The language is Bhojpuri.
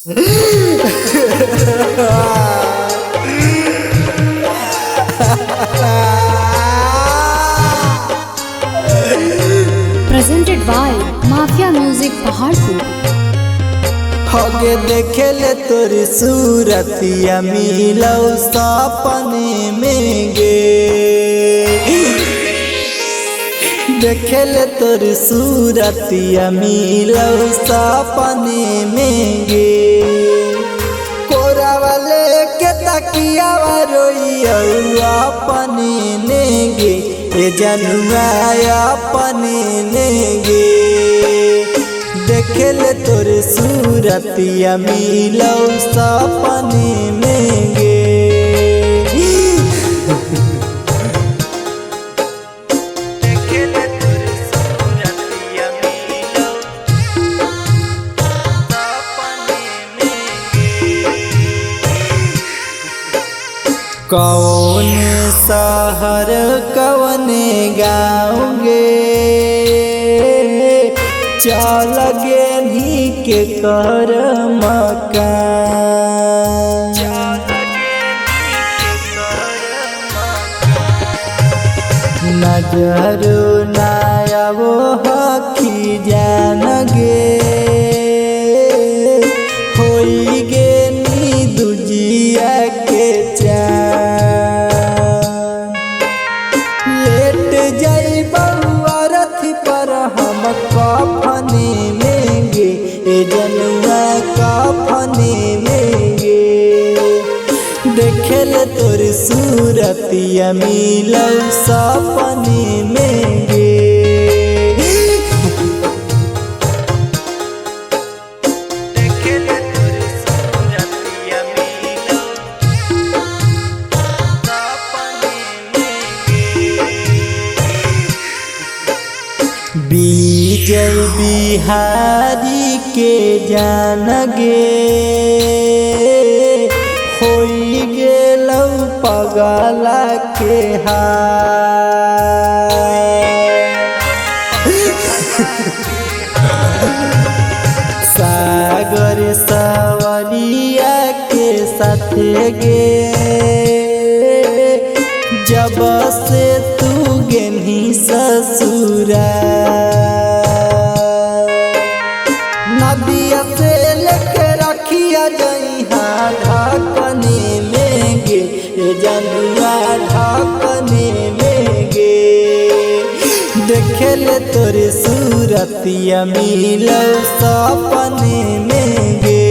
Presented by Mafia Music Paharpur। होगे देखे ले तोरी सूरतिया मिलौ सपने में गे। देखे ले तोरी सूरतिया मिलौ सपने में गे। कोरा वाले के तकिया रोइया अपने ने गे। ए जनुआ अपने ने गे। देखे ले तोरे सूरतिया मिलौ सपने में गे। देखे ले तोरे सूरतिया मिलौ सपने में गे। कौन शहर कौन गाँव गे। चल गेनी के कर मकान। नजर नायावो हकी जान गे। होई गेनी दुजिया के चान। लेट जाई बउआ रथी पर हम कफने में गे। ए जनुआ कफने में गे। देखे ले तोरी सूरतिया मिलौ सपने में गे। देखे ले तोरी सूरतिया मिलौ सपने में गे। विजय बिहारी के जान गे। होई गेलौ पगला के हाल। सागर सवरिया के साथ गे। जब से तू गेनी ससुरा। नदिया से लेके रखिया जइहा ढकने में गे। जनुआ ढकने में गे। देखे ले तोरे सूरतिया मिलौ सपने में गे।